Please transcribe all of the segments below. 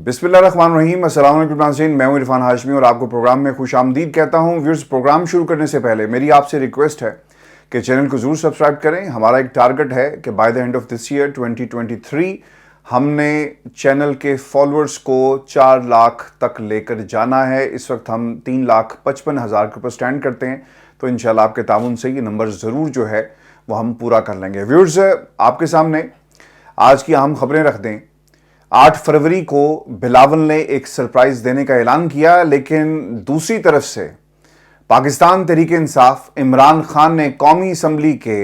बिस्मिल्लाहिर्रहमानिर्रहीम। अस्सलाम वालेकुम नाज़रीन, मैं हूं इरफान हाशमी और आपको प्रोग्राम में खुश आमदीद कहता हूं। व्यूअर्स, प्रोग्राम शुरू करने से पहले मेरी आपसे रिक्वेस्ट है कि चैनल को ज़रूर सब्सक्राइब करें। हमारा एक टारगेट है कि by the end of this year 2023 हमने चैनल के फॉलोअर्स को 4 लाख तक लेकर जाना है। इस वक्त हम 3,55,000 के ऊपर स्टैंड करते हैं, तो इंशाल्लाह आपके ताउन से ये नंबर ज़रूर जो है वो हम पूरा कर लेंगे। व्यूअर्स, आपके सामने आज की अहम खबरें रख दें। 8 फरवरी को बिलावल ने एक सरप्राइज देने का ऐलान किया, लेकिन दूसरी तरफ से पाकिस्तान तहरीक इंसाफ इमरान खान ने कौमी असम्बली के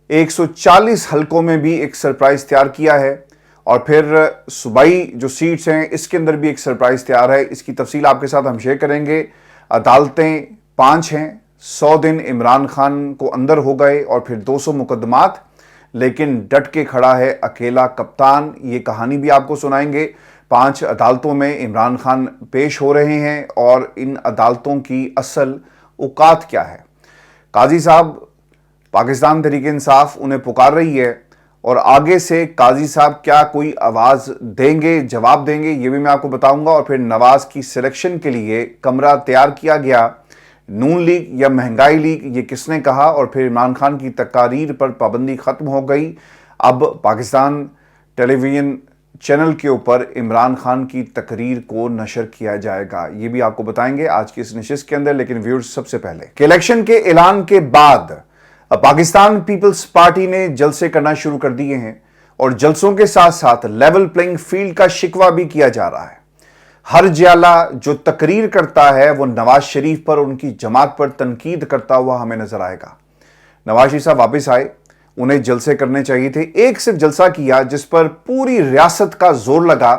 140 हलकों में भी एक सरप्राइज तैयार किया है, और फिर सूबाई जो सीट्स हैं इसके अंदर भी एक सरप्राइज तैयार है। इसकी तफसील आपके साथ हम शेयर करेंगे। अदालतें 5 हैं, 100 दिन इमरान खान को अंदर हो गए और फिर 200 मुकदमात, लेकिन डट के खड़ा है अकेला कप्तान। ये कहानी भी आपको सुनाएंगे। 5 अदालतों में इमरान खान पेश हो रहे हैं और इन अदालतों की असल औकात क्या है। काजी साहब, पाकिस्तान तहरीक इंसाफ उन्हें पुकार रही है, और आगे से काजी साहब क्या कोई आवाज़ देंगे, जवाब देंगे, ये भी मैं आपको बताऊंगा। और फिर नवाज की सिलेक्शन के लिए कमरा तैयार किया गया, नून लीग या महंगाई लीग, ये किसने कहा। और फिर इमरान खान की तकारीर पर पाबंदी खत्म हो गई। अब पाकिस्तान टेलीविजन चैनल के ऊपर इमरान खान की तकरीर को नशर किया जाएगा, ये भी आपको बताएंगे आज की इस नशिस्त के अंदर। लेकिन व्यूअर्स, सबसे पहले कि इलेक्शन के ऐलान के बाद पाकिस्तान पीपल्स पार्टी ने जलसे करना शुरू कर दिए हैं, और जलसों के साथ साथ लेवल प्लेइंग फील्ड का शिकवा भी किया जा रहा है। हर जियाला जो तकरीर करता है वो नवाज शरीफ पर, उनकी जमात पर तनकीद करता हुआ हमें नजर आएगा। नवाज शरीफ साहब वापस आए, उन्हें जलसे करने चाहिए थे। एक सिर्फ जलसा किया जिस पर पूरी रियासत का जोर लगा,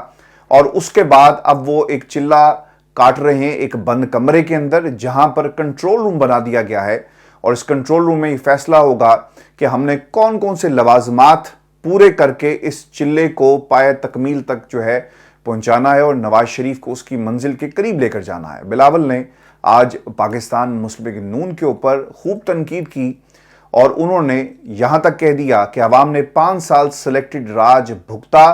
और उसके बाद अब वो एक चिल्ला काट रहे हैं एक बंद कमरे के अंदर, जहां पर कंट्रोल रूम बना दिया गया है। और इस कंट्रोल रूम में ये फैसला होगा कि हमने कौन कौन से लवाजमात पूरे करके इस चिल्ले को पाए तकमील तक जो है पहुंचाना है, और नवाज शरीफ को उसकी मंजिल के करीब लेकर जाना है। बिलावल ने आज पाकिस्तान मुस्लिम लीग नून के ऊपर खूब तनकीद की, और उन्होंने यहां तक कह दिया कि अवाम ने 5 साल सिलेक्टेड राज भुगता,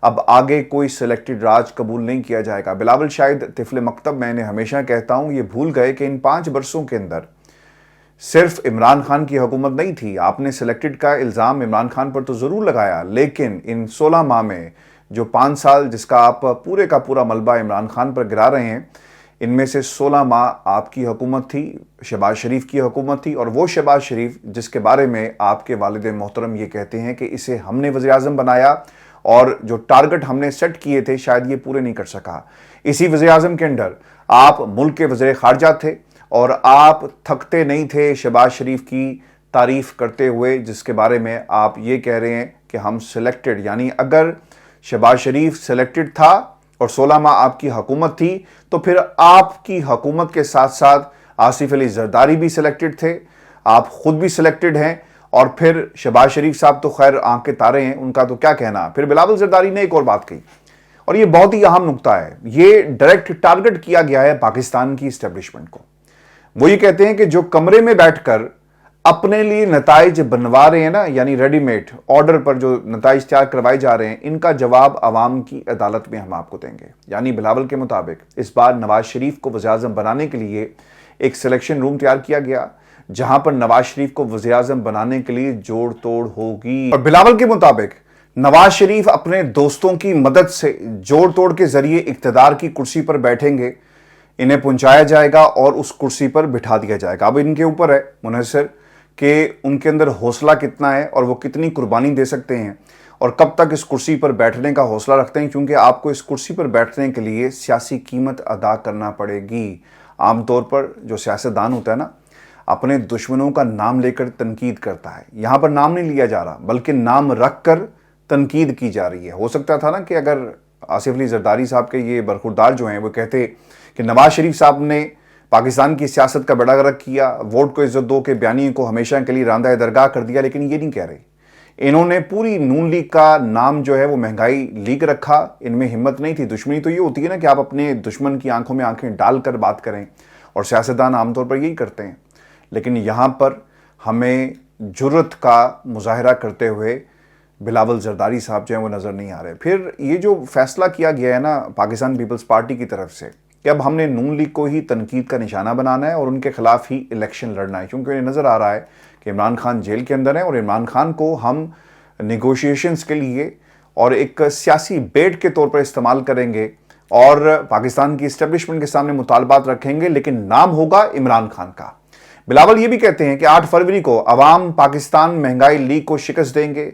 अब आगे कोई सिलेक्टेड राज कबूल नहीं किया जाएगा। बिलावल शायद तिफले मकतब, मैंने हमेशा कहता हूं, ये भूल गए कि इन 5 बरसों के अंदर सिर्फ इमरान खान की हुकूमत नहीं थी। आपने सिलेक्टेड का इल्ज़ाम इमरान खान पर तो ज़रूर लगाया, लेकिन इन 16 माह में जो 5 साल जिसका आप पूरे का पूरा मलबा इमरान खान पर गिरा रहे हैं, इनमें से 16 माह आपकी हुकूमत थी, शहबाज शरीफ की हुकूमत थी। और वो शहबाज शरीफ जिसके बारे में आपके वालिद मोहतरम ये कहते हैं कि इसे हमने वज़ीर-ए-आज़म बनाया, और जो टारगेट हमने सेट किए थे शायद ये पूरे नहीं कर सका। इसी वज़ीर-ए-आज़म के अंडर आप मुल्क के वज़ीर ख़ारजा थे, और आप थकते नहीं थे शहबाज शरीफ की तारीफ़ करते हुए, जिसके बारे में आप ये कह रहे हैं कि हम सिलेक्टेड, यानी अगर शहबाज शरीफ सिलेक्टेड था और 16 माह आपकी हुकूमत थी, तो फिर आपकी हुकूमत के साथ साथ आसिफ अली जरदारी भी सिलेक्टेड थे, आप खुद भी सिलेक्टेड हैं, और फिर शहबाज शरीफ साहब तो खैर आंख के तारे हैं, उनका तो क्या कहना। फिर बिलावल जरदारी ने एक और बात कही, और ये बहुत ही अहम नुक्ता है, ये डायरेक्ट टारगेट किया गया है पाकिस्तान की इस्टेब्लिशमेंट को। वो ये कहते हैं कि जो कमरे में बैठकर अपने लिए नताइज बनवा रहे हैं ना, यानी रेडीमेड ऑर्डर पर जो नताइज तैयार करवाए जा रहे हैं, इनका जवाब अवाम की अदालत में हम आपको देंगे। यानी बिलावल के मुताबिक इस बार नवाज शरीफ को वज़ीर-ए-आज़म बनाने के लिए एक सिलेक्शन रूम तैयार किया गया, जहां पर नवाज शरीफ को वज़ीर-ए-आज़म बनाने के लिए जोड़ तोड़ होगी। और बिलावल के मुताबिक नवाज शरीफ अपने दोस्तों की मदद से जोड़ तोड़ के जरिए इक्तदार की कुर्सी पर बैठेंगे, इन्हें पहुंचाया जाएगा और उस कुर्सी पर बिठा दिया जाएगा। अब इनके ऊपर है मुनहसर कि उनके अंदर हौसला कितना है, और वो कितनी कुर्बानी दे सकते हैं, और कब तक इस कुर्सी पर बैठने का हौसला रखते हैं, क्योंकि आपको इस कुर्सी पर बैठने के लिए सियासी कीमत अदा करना पड़ेगी। आमतौर पर जो सियासतदान होता है ना, अपने दुश्मनों का नाम लेकर तनकीद करता है। यहाँ पर नाम नहीं लिया जा रहा, बल्कि नाम रख कर तनकीद की जा रही है। हो सकता था ना कि अगर आसिफ अली जरदारी साहब के ये बरखुरदार जो हैं वो कहते कि नवाज शरीफ साहब ने पाकिस्तान की सियासत का बेड़ा गर्क किया, वोट को इज्जत दो के बयानी को हमेशा के लिए रांदा दरगाह कर दिया, लेकिन ये नहीं कह रहे। इन्होंने पूरी नून लीग का नाम जो है वो महंगाई लीग रखा। इनमें हिम्मत नहीं थी। दुश्मनी तो ये होती है ना कि आप अपने दुश्मन की आंखों में आंखें डालकर बात करें, और सियासतदान आमतौर पर यही करते हैं। लेकिन यहाँ पर हमें जुर्रत का मुजाहरा करते हुए بلاول زرداری صاحب جو ہیں وہ نظر نہیں آ رہے. پھر یہ جو فیصلہ کیا گیا ہے نا پاکستان پیپلز پارٹی کی طرف سے کہ اب ہم نے نون لیگ کو ہی تنقید کا نشانہ بنانا ہے اور ان کے خلاف ہی الیکشن لڑنا ہے، کیونکہ انہیں نظر آ رہا ہے کہ عمران خان جیل کے اندر ہیں اور عمران خان کو ہم نیگوشیشنز کے لیے اور ایک سیاسی بیٹ کے طور پر استعمال کریں گے اور پاکستان کی اسٹیبلشمنٹ کے سامنے مطالبات رکھیں گے، لیکن نام ہوگا عمران خان کا. بلاول یہ بھی کہتے ہیں کہ 8 فروری کو عوام پاکستان مہنگائی لیگ کو شکست دیں گے.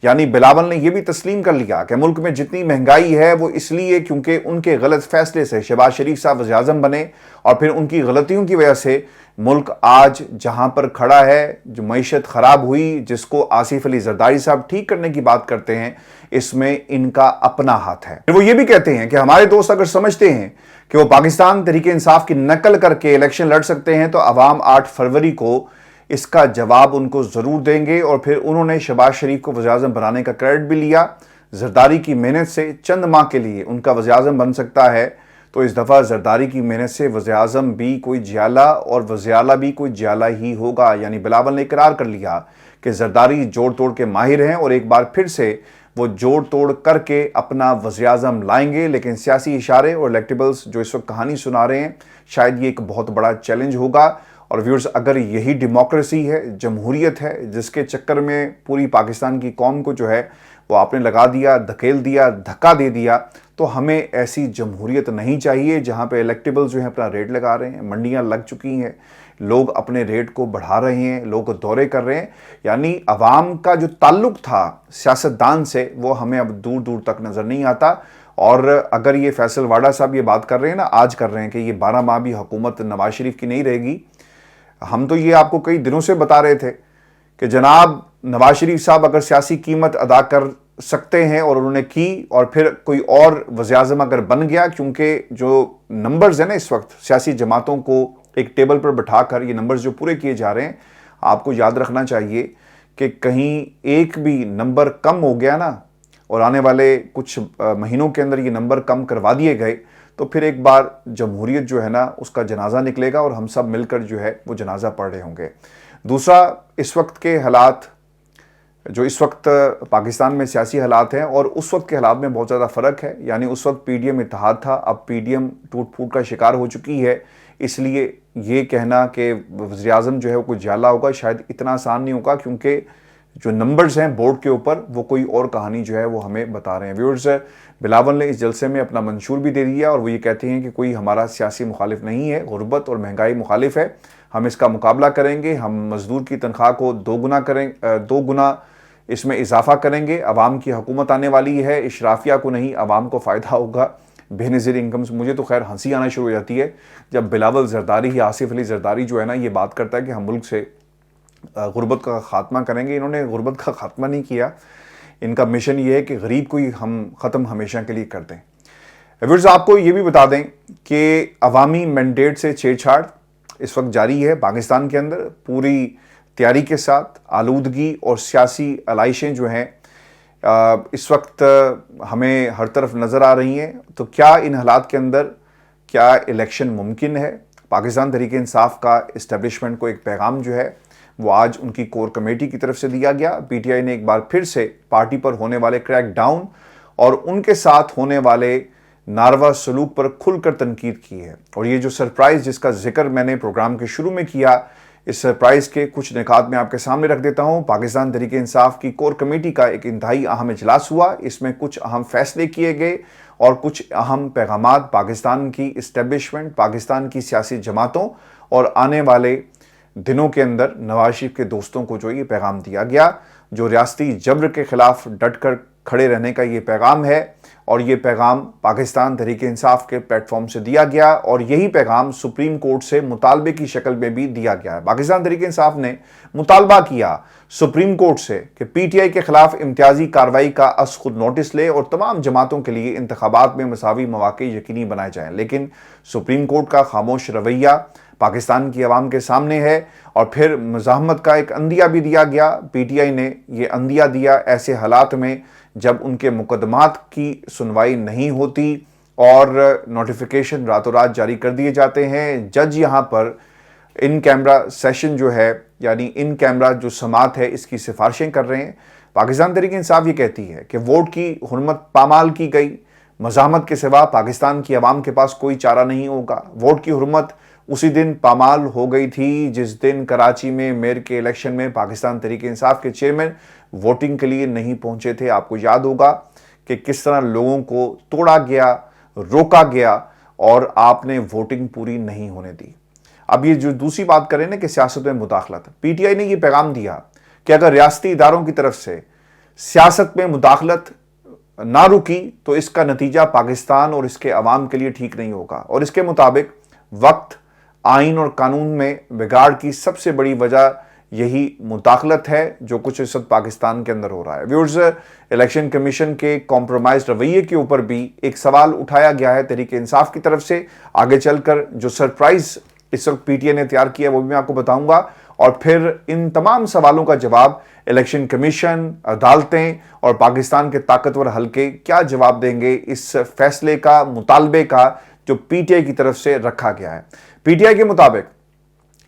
یعنی بلاول نے یہ بھی تسلیم کر لیا کہ ملک میں جتنی مہنگائی ہے وہ اس لیے کیونکہ ان کے غلط فیصلے سے شہباز شریف صاحب وزیر اعظم بنے اور پھر ان کی غلطیوں کی وجہ سے ملک آج جہاں پر کھڑا ہے، جو معیشت خراب ہوئی جس کو آصف علی زرداری صاحب ٹھیک کرنے کی بات کرتے ہیں، اس میں ان کا اپنا ہاتھ ہے. پھر وہ یہ بھی کہتے ہیں کہ ہمارے دوست اگر سمجھتے ہیں کہ وہ پاکستان تحریک انصاف کی نقل کر کے الیکشن لڑ سکتے ہیں تو عوام 8 فروری کو اس کا جواب ان کو ضرور دیں گے. اور پھر انہوں نے شہباز شریف کو وزیر اعظم بنانے کا کریڈٹ بھی لیا. زرداری کی محنت سے چند ماہ کے لیے ان کا وزیر اعظم بن سکتا ہے، تو اس دفعہ زرداری کی محنت سے وزیر اعظم بھی کوئی جیالہ اور وزیر اعلیٰ بھی کوئی جیالہ ہی ہوگا. یعنی بلاول نے اقرار کر لیا کہ زرداری جوڑ توڑ کے ماہر ہیں اور ایک بار پھر سے وہ جوڑ توڑ کر کے اپنا وزیر اعظم لائیں گے. لیکن سیاسی اشارے اور الیکٹیبلز جو اس وقت کہانی سنا رہے ہیں شاید یہ ایک بہت بڑا چیلنج ہوگا. اور ویورز، اگر یہی ڈیموکریسی ہے، جمہوریت ہے، جس کے چکر میں پوری پاکستان کی قوم کو جو ہے وہ آپ نے لگا دیا، دھکیل دیا، دھکا دے دیا، تو ہمیں ایسی جمہوریت نہیں چاہیے جہاں پہ الیکٹیبلز جو ہیں اپنا ریٹ لگا رہے ہیں. منڈیاں لگ چکی ہیں، لوگ اپنے ریٹ کو بڑھا رہے ہیں، لوگ دورے کر رہے ہیں. یعنی عوام کا جو تعلق تھا سیاستدان سے وہ ہمیں اب دور دور تک نظر نہیں آتا. اور اگر یہ فیصل واڈا صاحب یہ بات کر رہے ہیں نا، آج کر رہے ہیں کہ یہ 12 ماہ بھی حکومت نواز شریف کی نہیں رہے گی، ہم تو یہ آپ کو کئی دنوں سے بتا رہے تھے کہ جناب نواز شریف صاحب اگر سیاسی قیمت ادا کر سکتے ہیں اور انہوں نے کی، اور پھر کوئی اور وزیر اعظم اگر بن گیا، کیونکہ جو نمبرز ہیں نا اس وقت سیاسی جماعتوں کو ایک ٹیبل پر بٹھا کر یہ نمبرز جو پورے کیے جا رہے ہیں، آپ کو یاد رکھنا چاہیے کہ کہیں ایک بھی نمبر کم ہو گیا نا اور آنے والے کچھ مہینوں کے اندر یہ نمبر کم کروا دیے گئے تو پھر ایک بار جمہوریت جو ہے نا اس کا جنازہ نکلے گا اور ہم سب مل کر جو ہے وہ جنازہ پڑھ رہے ہوں گے. دوسرا، اس وقت کے حالات جو اس وقت پاکستان میں سیاسی حالات ہیں اور اس وقت کے حالات میں بہت زیادہ فرق ہے. یعنی اس وقت پی ڈی ایم اتحاد تھا، اب پی ڈی ایم ٹوٹ پھوٹ کا شکار ہو چکی ہے. اس لیے یہ کہنا کہ وزیر اعظم جو ہے وہ کوئی جیالہ ہوگا شاید اتنا آسان نہیں ہوگا، کیونکہ جو نمبرز ہیں بورڈ کے اوپر وہ کوئی اور کہانی جو ہے وہ ہمیں بتا رہے ہیں. ویورز، بلاول نے اس جلسے میں اپنا منشور بھی دے دیا اور وہ یہ کہتے ہیں کہ کوئی ہمارا سیاسی مخالف نہیں ہے، غربت اور مہنگائی مخالف ہے، ہم اس کا مقابلہ کریں گے، ہم مزدور کی تنخواہ کو 2 گنا اس میں اضافہ کریں گے، عوام کی حکومت آنے والی ہے، اشرافیہ کو نہیں عوام کو فائدہ ہوگا. بے نظیر انکمز، مجھے تو خیر ہنسی آنا شروع ہو جاتی ہے جب بلاول زرداری ہی آصف علی زرداری جو ہے نا یہ بات کرتا ہے کہ ہم ملک سے غربت کا خاتمہ کریں گے. انہوں نے غربت کا خاتمہ نہیں کیا، ان کا مشن یہ ہے کہ غریب کو ہی ہم ختم ہمیشہ کے لیے کر دیں. ویورز، آپ کو یہ بھی بتا دیں کہ عوامی مینڈیٹ سے چھیڑ چھاڑ اس وقت جاری ہے پاکستان کے اندر پوری تیاری کے ساتھ. آلودگی اور سیاسی علائشیں جو ہیں اس وقت ہمیں ہر طرف نظر آ رہی ہیں. تو کیا ان حالات کے اندر کیا الیکشن ممکن ہے؟ پاکستان تحریک انصاف کا اسٹیبلشمنٹ کو ایک پیغام جو ہے وہ آج ان کی کور کمیٹی کی طرف سے دیا گیا. پی ٹی آئی نے ایک بار پھر سے پارٹی پر ہونے والے کریک ڈاؤن اور ان کے ساتھ ہونے والے ناروا سلوک پر کھل کر تنقید کی ہے. اور یہ جو سرپرائز جس کا ذکر میں نے پروگرام کے شروع میں کیا، اس سرپرائز کے کچھ نکات میں آپ کے سامنے رکھ دیتا ہوں. پاکستان تحریک انصاف کی کور کمیٹی کا ایک انتہائی اہم اجلاس ہوا. اس میں کچھ اہم فیصلے کیے گئے اور کچھ اہم پیغامات پاکستان کی اسٹیبلشمنٹ، پاکستان کی سیاسی جماعتوں اور آنے والے دنوں کے اندر نواز شریف کے دوستوں کو جو یہ پیغام دیا گیا، جو ریاستی جبر کے خلاف ڈٹ کر کھڑے رہنے کا یہ پیغام ہے. اور یہ پیغام پاکستان تحریک انصاف کے پلیٹ فارم سے دیا گیا اور یہی پیغام سپریم کورٹ سے مطالبے کی شکل میں بھی دیا گیا ہے. پاکستان تحریک انصاف نے مطالبہ کیا سپریم کورٹ سے کہ پی ٹی آئی کے خلاف امتیازی کارروائی کا از خود نوٹس لے اور تمام جماعتوں کے لیے انتخابات میں مساوی مواقع یقینی بنائے جائیں. لیکن سپریم کورٹ کا خاموش رویہ پاکستان کی عوام کے سامنے ہے اور پھر مزاحمت کا ایک عندیہ بھی دیا گیا. پی ٹی آئی نے یہ عندیہ دیا ایسے حالات میں جب ان کے مقدمات کی سنوائی نہیں ہوتی اور نوٹیفیکیشن راتوں رات جاری کر دیے جاتے ہیں. جج یہاں پر ان کیمرہ سیشن جو ہے، یعنی ان کیمرہ جو سماعت ہے، اس کی سفارشیں کر رہے ہیں. पाकिस्तान तहरीक इंसाफ ये कहती है कि वोट की हुर्मत पामाल की गई, मज़ाहमत के सिवा पाकिस्तान की आवाम के पास कोई चारा नहीं होगा। वोट की हुर्मत उसी दिन पामाल हो गई थी जिस दिन कराची में मेयर के इलेक्शन में पाकिस्तान तहरीक इंसाफ के चेयरमैन वोटिंग के लिए नहीं पहुंचे थे। आपको याद होगा कि किस तरह लोगों को तोड़ा गया, रोका गया और आपने वोटिंग पूरी नहीं होने दी। अब ये जो दूसरी बात करें ना कि सियासत में मुदाखलत, पीटीआई ने ये पैगाम दिया कि अगर रियासती इदारों की तरफ से सियासत में मुदाखलत ना रुकी तो इसका नतीजा पाकिस्तान और इसके अवाम के लिए ठीक नहीं होगा। और इसके मुताबिक वक्त, आइन और कानून में बिगाड़ की सबसे बड़ी वजह यही मुदाखलत है जो कुछ इस वक्त पाकिस्तान के अंदर हो रहा है। व्यूअर्स, इलेक्शन कमीशन के कॉम्प्रोमाइज रवैये के ऊपर भी एक सवाल उठाया गया है तहरीक इंसाफ की तरफ से। आगे चलकर जो सरप्राइज इस वक्त पीटीआई ने तैयार किया वो भी मैं आपको बताऊंगा, और फिर इन तमाम सवालों का जवाब इलेक्शन कमीशन, अदालतें और पाकिस्तान के ताकतवर हलके क्या जवाब देंगे इस फैसले का, मुतालबे का जो पीटीआई की तरफ से रखा गया है। पीटीआई के मुताबिक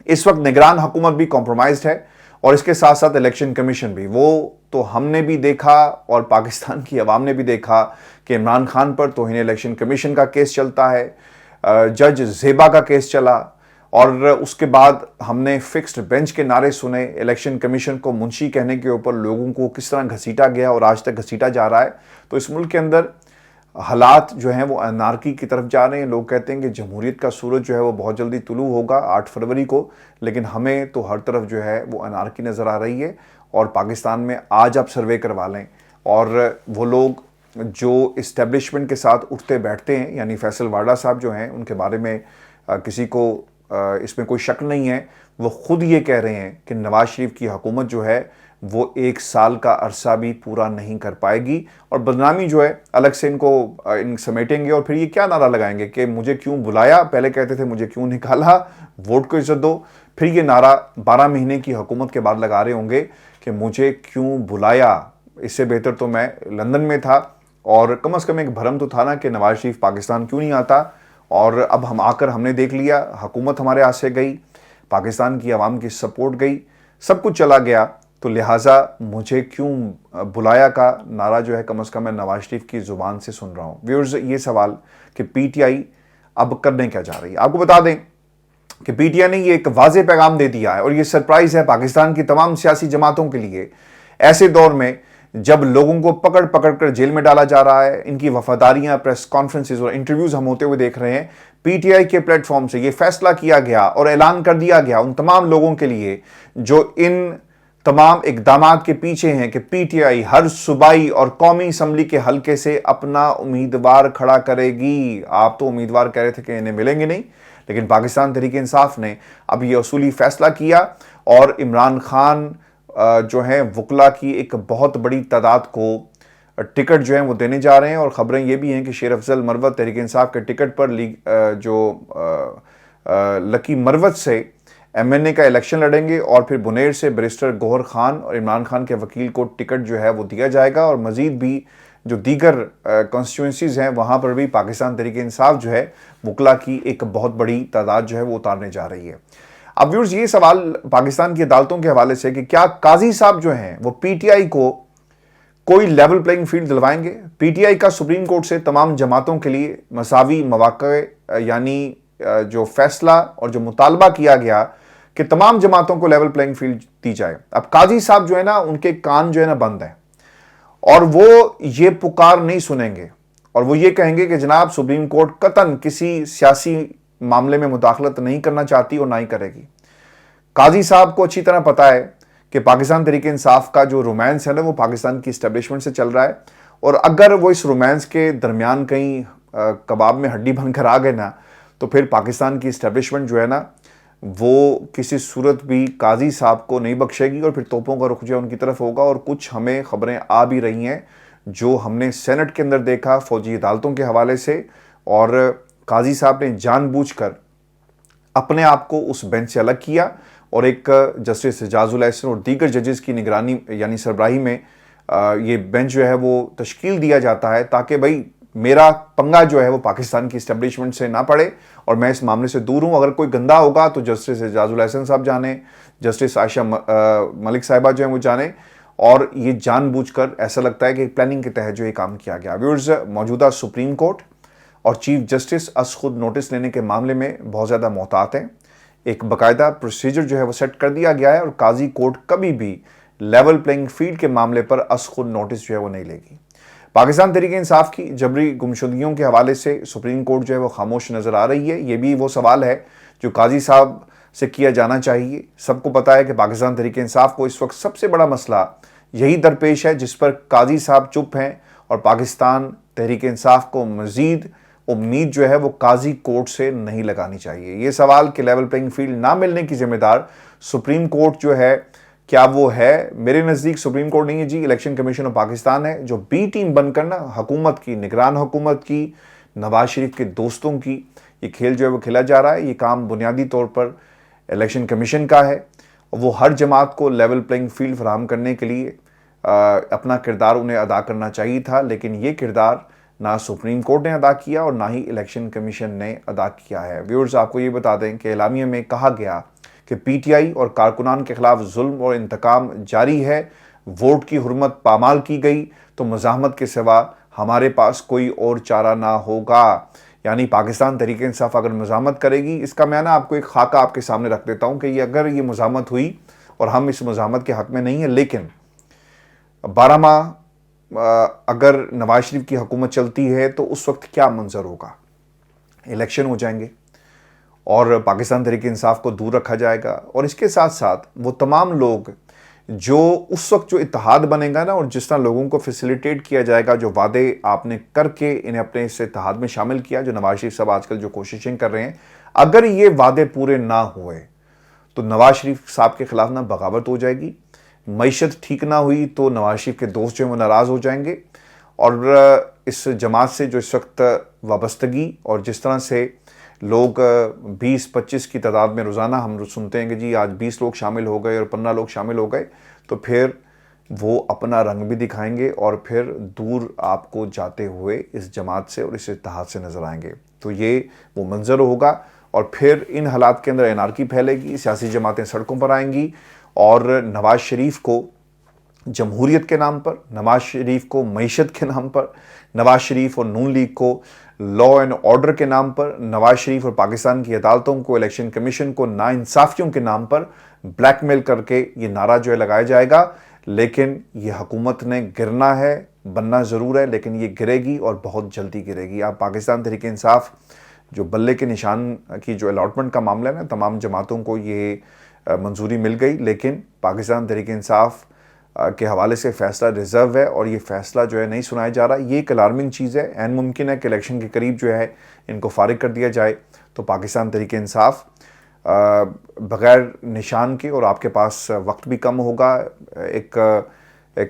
इस वक्त निगरान हुकूमत भी कॉम्प्रोमाइज्ड है और इसके साथ साथ इलेक्शन कमीशन भी। वो तो हमने भी देखा और पाकिस्तान की आवाम ने भी देखा कि इमरान खान पर तौहीन इलेक्शन कमीशन का केस चलता है, जज ज़ेबा का केस चला, और उसके बाद हमने फिक्स्ड बेंच के नारे सुने। इलेक्शन कमीशन को मुंशी कहने के ऊपर लोगों को किस तरह घसीटा गया और आज तक घसीटा जा रहा है। तो इस मुल्क के अंदर हालात जो हैं वो अनारकी की तरफ जा रहे हैं। लोग कहते हैं कि जमहूरियत का सूरज जो है वो बहुत जल्दी तुलू होगा 8 फरवरी को, लेकिन हमें तो हर तरफ जो है वो अनारकी नज़र आ रही है। और पाकिस्तान में आज आप सर्वे करवा लें और वो लोग जो इस्टेब्लिशमेंट के साथ उठते बैठते हैं, यानी फैसल वाडा साहब जो हैं, उनके बारे में किसी को इसमें कोई शक नहीं है, वो खुद ये कह रहे हैं कि नवाज शरीफ की हुकूमत जो है वो 1 साल का अरसा भी पूरा नहीं कर पाएगी। और बदनामी जो है अलग से इन समेटेंगे और फिर ये क्या नारा लगाएंगे कि मुझे क्यों बुलाया, पहले कहते थे मुझे क्यों निकाला, वोट को इज्जत दो, फिर ये नारा 12 महीने की हुकूमत के बाद लगा रहे होंगे कि मुझे क्यों बुलाया, इससे बेहतर तो मैं लंदन में था। और कम से कम एक भरम तो था ना कि नवाज शरीफ पाकिस्तान क्यों नहीं आता। और अब हम आकर हमने देख लिया, हुकूमत हमारे हाथ से गई, पाकिस्तान की आवाम की सपोर्ट गई, सब कुछ चला गया, तो लिहाजा मुझे क्यों बुलाया का नारा जो है कम से कम मैं नवाज शरीफ की ज़ुबान से सुन रहा हूँ। व्यूअर्स, ये सवाल कि पीटीआई अब करने क्या जा रही है। आपको बता दें कि पीटीआई ने ये एक वाज़ेह पैगाम दे दिया है और ये सरप्राइज़ है पाकिस्तान की तमाम सियासी जमातों के लिए। ऐसे दौर में जब लोगों को पकड़ पकड़ कर जेल में डाला जा रहा है, इनकी वफादारियां, प्रेस कॉन्फ्रेंसेस और इंटरव्यूज हम होते हुए देख रहे हैं, पीटीआई के प्लेटफॉर्म से ये फैसला किया गया और ऐलान कर दिया गया उन तमाम लोगों के लिए जो इन तमाम इकदामात के पीछे हैं कि पीटीआई हर सूबाई और कौमी असम्बली के हलके से अपना उम्मीदवार खड़ा करेगी। आप तो उम्मीदवार कह रहे थे कि इन्हें मिलेंगे नहीं, लेकिन पाकिस्तान तहरीक इंसाफ ने अब ये असूली फैसला किया और इमरान खान जो है वकला की एक बहुत बड़ी तादाद को टिकट जो है वो देने जा रहे हैं। और ख़बरें ये भी हैं कि शेर अफजल मरवत तहरीक इंसाफ के टिकट पर लकी मरवत से एमएनए का इलेक्शन लड़ेंगे और फिर बुनेर से बैरिस्टर गौहर खान और इमरान खान के वकील को टिकट जो है वो दिया जाएगा। और मज़ीद भी जो दीगर कॉन्स्टिट्यूंसीज़ हैं वहाँ पर भी पाकिस्तान तहरीक इंसाफ जो है वकला की एक बहुत बड़ी तादाद जो है वो उतारने जा रही है। अब व्यूअर्स, ये सवाल पाकिस्तान की अदालतों के हवाले से कि क्या काजी साहब जो हैं वो पीटीआई को कोई लेवल प्लेइंग फील्ड दिलवाएंगे। पीटीआई का सुप्रीम कोर्ट से तमाम जमातों के लिए मसावी मौक़े यानी जो फैसला और जो मुतालबा किया गया कि तमाम जमातों को लेवल प्लेइंग फील्ड दी जाए। अब काजी साहब जो है ना, उनके कान जो है ना बंद है और वो ये पुकार नहीं सुनेंगे और वो ये कहेंगे कि जनाब सुप्रीम कोर्ट कतन किसी सियासी मामले में मुदाखलत नहीं करना चाहती और ना ही करेगी। काजी साहब को अच्छी तरह पता है कि पाकिस्तान तहरीक इंसाफ का जो रोमांस है ना वो पाकिस्तान की इस्टेब्लिशमेंट से चल रहा है, और अगर वो इस रोमांस के दरमियान कहीं कबाब में हड्डी बनकर आ गए ना तो फिर पाकिस्तान की इस्टेब्लिशमेंट जो है ना वो किसी सूरत भी काजी साहब को नहीं बख्शेगी और फिर तोपों का रुख जो है उनकी तरफ होगा। और कुछ हमें खबरें आ भी रही हैं जो हमने सेनेट के अंदर देखा फौजी अदालतों के हवाले से, और काजी साहब ने जानबूझकर अपने आप को उस बेंच से अलग किया और एक जस्टिस एजाजुल एहसन और दीगर जजेस की निगरानी यानी सरबराही में ये बेंच जो है वो तश्कील दिया जाता है ताकि भाई मेरा पंगा जो है वो पाकिस्तान की इस्टेब्लिशमेंट से ना पड़े और मैं इस मामले से दूर हूँ। अगर कोई गंदा होगा तो जस्टिस एजाजुल एहसन साहब जाने, जस्टिस आयशा मलिक साहिबा जो है वो जाने, اور یہ جان بوجھ کر ایسا لگتا ہے کہ پلاننگ کے تحت جو یہ کام کیا گیا. ویورز، موجودہ سپریم کورٹ اور چیف جسٹس از خود نوٹس لینے کے معاملے میں بہت زیادہ محتاط ہیں. ایک باقاعدہ پروسیجر جو ہے وہ سیٹ کر دیا گیا ہے اور قاضی کورٹ کبھی بھی لیول پلینگ فیلڈ کے معاملے پر از خود نوٹس جو ہے وہ نہیں لے گی. پاکستان تحریک انصاف کی جبری گمشدگیوں کے حوالے سے سپریم کورٹ جو ہے وہ خاموش نظر آ رہی ہے. یہ بھی وہ سوال ہے جو قاضی صاحب سے کیا جانا چاہیے. سب کو پتا ہے کہ پاکستان تحریک انصاف کو اس وقت سب سے بڑا مسئلہ یہی درپیش ہے جس پر قاضی صاحب چپ ہیں، اور پاکستان تحریک انصاف کو مزید امید جو ہے وہ قاضی کورٹ سے نہیں لگانی چاہیے. یہ سوال کہ لیول پلینگ فیلڈ نہ ملنے کی ذمہ دار سپریم کورٹ جو ہے کیا وہ ہے؟ میرے نزدیک سپریم کورٹ نہیں ہے جی، الیکشن کمیشن آف پاکستان ہے، جو بی ٹیم بن کر نا حکومت کی، نگران حکومت کی، نواز شریف کے دوستوں کی یہ کھیل جو ہے وہ کھیلا جا رہا ہے. یہ کام بنیادی طور پر الیکشن کمیشن کا ہے. وہ ہر جماعت کو لیول پلینگ فیلڈ فراہم کرنے کے لیے اپنا کردار انہیں ادا کرنا چاہیے تھا، لیکن یہ کردار نہ سپریم کورٹ نے ادا کیا اور نہ ہی الیکشن کمیشن نے ادا کیا ہے. ویورز، آپ کو یہ بتا دیں کہ اعلامیہ میں کہا گیا کہ پی ٹی آئی اور کارکنان کے خلاف ظلم اور انتقام جاری ہے. ووٹ کی حرمت پامال کی گئی تو مزاحمت کے سوا ہمارے پاس کوئی اور چارہ نہ ہوگا. یعنی پاکستان تحریک انصاف اگر مزاحمت کرے گی، اس کا میں آپ کو ایک خاکہ آپ کے سامنے رکھ دیتا ہوں کہ اگر یہ مزاحمت ہوئی اور ہم اس مزاحمت کے حق میں نہیں ہیں، لیکن 12 ماہ اگر نواز شریف کی حکومت چلتی ہے تو اس وقت کیا منظر ہوگا؟ الیکشن ہو جائیں گے اور پاکستان تحریک انصاف کو دور رکھا جائے گا، اور اس کے ساتھ ساتھ وہ تمام لوگ جو اس وقت جو اتحاد بنے گا نا، اور جس طرح لوگوں کو فیسیلیٹیٹ کیا جائے گا، جو وعدے آپ نے کر کے انہیں اپنے اس اتحاد میں شامل کیا، جو نواز شریف صاحب آج کل جو کوششیں کر رہے ہیں، اگر یہ وعدے پورے نہ ہوئے تو نواز شریف صاحب کے خلاف نہ بغاوت ہو جائے گی. معیشت ٹھیک نہ ہوئی تو نواز شریف کے دوست جو ہیں وہ ناراض ہو جائیں گے. اور اس جماعت سے جو اس وقت وابستگی اور جس طرح سے لوگ 20-25 کی تعداد میں روزانہ ہم سنتے ہیں کہ جی آج 20 لوگ شامل ہو گئے اور 15 لوگ شامل ہو گئے، تو پھر وہ اپنا رنگ بھی دکھائیں گے اور پھر دور آپ کو جاتے ہوئے اس جماعت سے اور اس اتحاد سے نظر آئیں گے. تو یہ وہ منظر ہوگا، اور پھر ان حالات کے اندر انارکی پھیلے گی، سیاسی جماعتیں سڑکوں پر آئیں گی، اور نواز شریف کو جمہوریت کے نام پر، نواز شریف کو معیشت کے نام پر، نواز شریف اور نون لیگ کو لا اینڈ آرڈر کے نام پر، نواز شریف اور پاکستان کی عدالتوں کو، الیکشن کمیشن کو ناانصافیوں کے نام پر بلیک میل کر کے یہ نعرہ جو ہے لگایا جائے گا. لیکن یہ حکومت نے گرنا ہے، بننا ضرور ہے، لیکن یہ گرے گی اور بہت جلدی گرے گی. آپ پاکستان تحریک انصاف جو بلے کے نشان کی جو الاٹمنٹ کا معاملہ ہے نا، تمام جماعتوں کو یہ منظوری مل گئی، لیکن پاکستان تحریک انصاف کے حوالے سے فیصلہ ریزرو ہے اور یہ فیصلہ جو ہے نہیں سنایا جا رہا. یہ ایک الارمنگ چیز ہے. عین ممکن ہے کہ الیکشن کے قریب جو ہے ان کو فارغ کر دیا جائے تو پاکستان تحریک انصاف بغیر نشان کے، اور آپ کے پاس وقت بھی کم ہوگا، ایک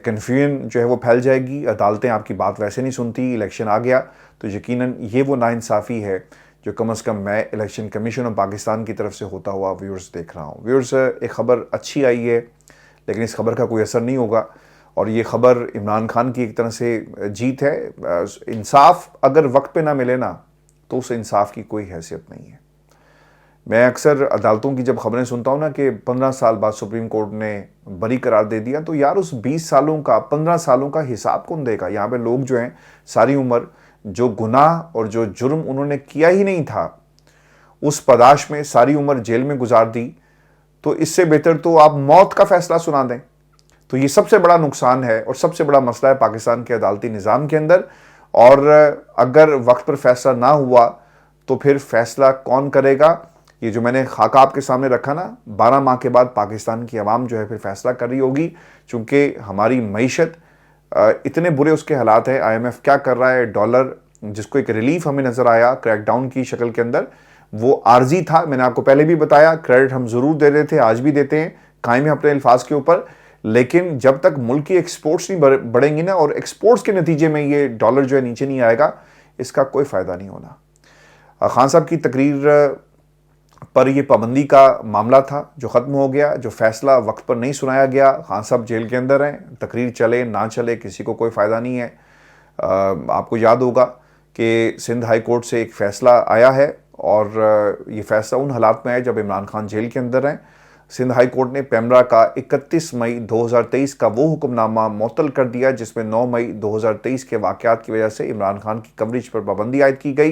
کنفیوژن جو ہے وہ پھیل جائے گی. عدالتیں آپ کی بات ویسے نہیں سنتی، الیکشن آ گیا تو یقیناً یہ وہ ناانصافی ہے جو کم از کم میں الیکشن کمیشن آف پاکستان کی طرف سے ہوتا ہوا ویورز دیکھ رہا ہوں. ویورز، ایک خبر اچھی آئی ہے لیکن اس خبر کا کوئی اثر نہیں ہوگا، اور یہ خبر عمران خان کی ایک طرح سے جیت ہے. انصاف اگر وقت پہ نہ ملے نا تو اس انصاف کی کوئی حیثیت نہیں ہے. میں اکثر عدالتوں کی جب خبریں سنتا ہوں نا کہ 15 سال بعد سپریم کورٹ نے بری قرار دے دیا، تو یار اس 20 سالوں کا 15 سالوں کا حساب کون دے گا؟ یہاں پہ لوگ جو ہیں ساری عمر جو گناہ اور جو جرم انہوں نے کیا ہی نہیں تھا اس پاداش میں ساری عمر جیل میں گزار دی، تو اس سے بہتر تو آپ موت کا فیصلہ سنا دیں. تو یہ سب سے بڑا نقصان ہے اور سب سے بڑا مسئلہ ہے پاکستان کے عدالتی نظام کے اندر. اور اگر وقت پر فیصلہ نہ ہوا تو پھر فیصلہ کون کرے گا؟ یہ جو میں نے خاکہ آپ کے سامنے رکھا نا، 12 ماہ کے بعد پاکستان کی عوام جو ہے پھر فیصلہ کر رہی ہوگی، چونکہ ہماری معیشت اتنے برے اس کے حالات ہیں. آئی ایم ایف کیا کر رہا ہے؟ ڈالر جس کو ایک ریلیف ہمیں نظر آیا کریک ڈاؤن کی شکل کے اندر، وہ عارضی تھا. میں نے آپ کو پہلے بھی بتایا، کریڈٹ ہم ضرور دے رہے تھے، آج بھی دیتے ہیں، قائم ہیں اپنے الفاظ کے اوپر، لیکن جب تک ملک کی ایکسپورٹس نہیں بڑھیں گی نا، اور ایکسپورٹس کے نتیجے میں یہ ڈالر جو ہے نیچے نہیں آئے گا، اس کا کوئی فائدہ نہیں ہونا. خان صاحب کی تقریر پر یہ پابندی کا معاملہ تھا جو ختم ہو گیا، جو فیصلہ وقت پر نہیں سنایا گیا. خان صاحب جیل کے اندر ہیں، تقریر چلے نہ چلے کسی کو کوئی فائدہ نہیں ہے. آپ کو یاد ہوگا کہ سندھ ہائی کورٹ سے ایک فیصلہ آیا ہے، اور یہ فیصلہ ان حالات میں ہے جب عمران خان جیل کے اندر ہیں. सिंध हाई कोर्ट ने पेमरा का 31 मई 2023 का वो हुक्मनामा मुअत्तल कर दिया जिसमें 9 मई 2023 के वाक़यात की वजह से इमरान खान की कवरेज पर पाबंदी आयद की गई।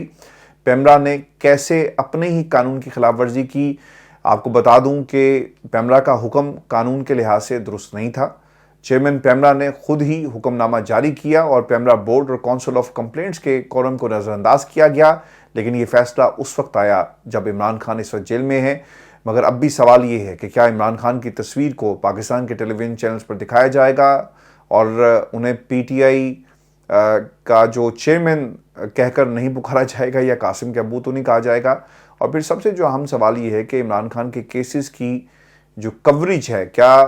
पेमरा ने कैसे अपने ही कानून की खिलाफ वर्जी की, आपको बता दूं कि पेमरा का हुक्म कानून के लिहाज से दुरुस्त नहीं था। चेयरमैन पेमरा ने खुद ही हुक्मनामा जारी किया और पेमरा बोर्ड और काउंसिल ऑफ कंप्लेंट्स के कोरम को नज़रअंदाज किया गया, लेकिन ये फैसला उस वक्त आया जब इमरान खान इस वक्त जेल में है। मगर अब भी सवाल ये है कि क्या इमरान खान की तस्वीर को पाकिस्तान के टेलीविज़न चैनल्स पर दिखाया जाएगा और उन्हें पीटीआई का जो चेयरमैन कहकर नहीं पुकारा जाएगा या कासिम के अब्बू तो नहीं कहा जाएगा। और फिर सबसे जो अहम सवाल ये है कि इमरान खान के केसेस की जो कवरेज है क्या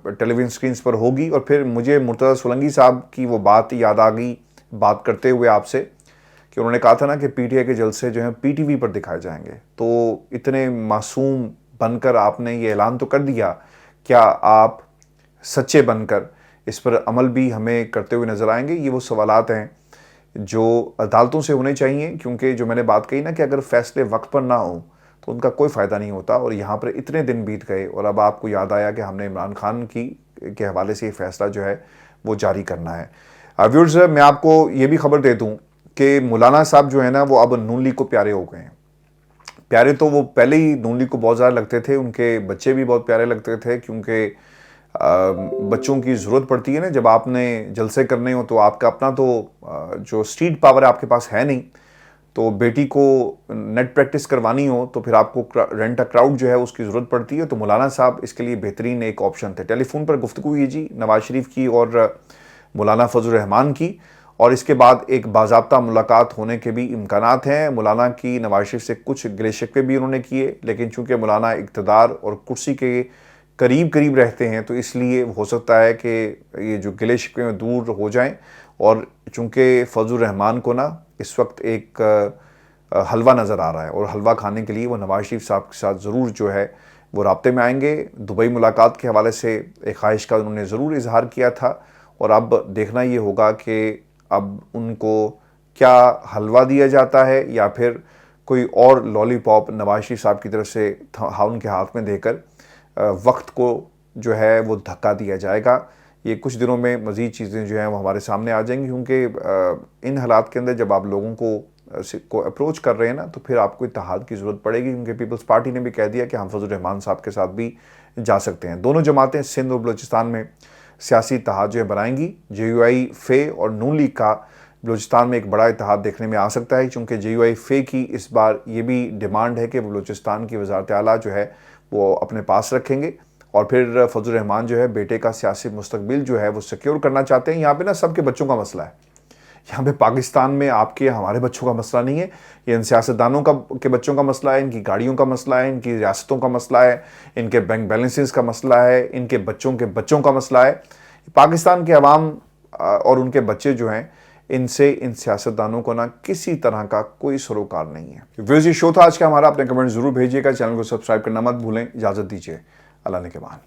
टेलीविज़न स्क्रीन्स पर होगी। और फिर मुझे मुर्तज़ा सोलंकी साहब की वो बात याद आ गई बात करते हुए आपसे कि उन्होंने कहा था ना कि पीटीआई के जलसे जो हैं पीटीवी पर दिखाए जाएंगे। तो इतने मासूम बनकर आपने ये ऐलान तो कर दिया, क्या आप सच्चे बनकर इस पर अमल भी हमें करते हुए नज़र आएंगे? ये वो सवालात हैं जो अदालतों से होने चाहिए, क्योंकि जो मैंने बात कही ना कि अगर फैसले वक्त पर ना हो तो उनका कोई फ़ायदा नहीं होता। और यहाँ पर इतने दिन बीत गए और अब आपको याद आया कि हमने इमरान खान के हवाले से ये फ़ैसला जो है वो जारी करना है। व्यूअर्स, मैं आपको ये भी खबर दे दूँ कि मौलाना साहब जो है ना वो अब नून लीग को प्यारे हो गए हैं। प्यारे तो वो पहले ही नून लीग को बहुत ज़्यादा लगते थे, उनके बच्चे भी बहुत प्यारे लगते थे, क्योंकि बच्चों की ज़रूरत पड़ती है ना जब आपने जलसे करने हो। तो आपका अपना तो जो स्ट्रीट पावर है आपके पास है नहीं, तो बेटी को नेट प्रैक्टिस करवानी हो तो फिर आपको रेंट अ क्राउड जो है उसकी ज़रूरत पड़ती है। तो मौलाना साहब इसके लिए बेहतरीन एक ऑप्शन थे। टेलीफोन पर गुफ्तगू हुई जी नवाज शरीफ की और मौलाना फजल रहमान की, और इसके बाद एक बाज़ाब्ता मुलाकात होने के भी इम्कानात हैं। मौलाना की नवाज शरीफ से कुछ गिले शिकवे भी उन्होंने किए, लेकिन चूँकि मौलाना इक़्तिदार और कुर्सी के करीब रहते हैं तो इसलिए हो सकता है कि ये जो गिले शिकवे में दूर हो जाएं। और चूँकि फजल रहमान को ना इस वक्त एक हलवा नज़र आ रहा है और हलवा खाने के लिए वो नवाज शरीफ साहब के साथ ज़रूर जो है वो राब्ते में आएंगे। दुबई मुलाकात के हवाले से एक ख्वाहिश का उन्होंने ज़रूर इजहार किया था, और अब देखना ये होगा कि अब उनको क्या हलवा दिया जाता है या फिर कोई और लॉलीपॉप नवाज शरीफ साहब की तरफ से उनके हाथ में देकर वक्त को जो है वो धक्का दिया जाएगा। ये कुछ दिनों में मज़ीद चीज़ें जो हैं वो हमारे सामने आ जाएंगी, क्योंकि इन हालात के अंदर जब आप लोगों को अप्रोच कर रहे हैं ना तो फिर आपको इत्तेहाद की ज़रूरत पड़ेगी, क्योंकि पीपल्स पार्टी ने भी कह दिया कि हम फजल रहमान साहब के साथ भी जा सकते हैं। दोनों जमातें सिंध और बलूचिस्तान में सियासी इत्तेहाद जो है बनाएंगी। JUI फे और नून लीग का बलूचिस्तान में एक बड़ा इत्तेहाद देखने में आ सकता है, क्योंकि JUI फे की इस बार ये भी डिमांड है कि बलूचिस्तान की वज़ारत आला जो है वो अपने पास रखेंगे। और फिर फजल रहमान जो है बेटे का सियासी मुस्तकबिल जो है वो सिक्योर करना चाहते हैं। यहाँ पे ना सबके बच्चों का मसला है, यहाँ पे पाकिस्तान में आपके हमारे बच्चों का मसला नहीं है, ये इन सियासतदानों के बच्चों का मसला है, इनकी गाड़ियों का मसला है, इनकी रियासतों का मसला है, इनके बैंक बैलेंसेस का मसला है, इनके बच्चों का मसला है। पाकिस्तान के अवाम और उनके बच्चे जो हैं इनसे इन सियासतदानों को ना किसी तरह का कोई सरोकार नहीं है। व्यूअर्स, ये शो था आज का हमारा। अपने कमेंट जरूर भेजिएगा, चैनल को सब्सक्राइब करना मत भूलें। इजाज़त दीजिए, अल्लाह ने के बाद।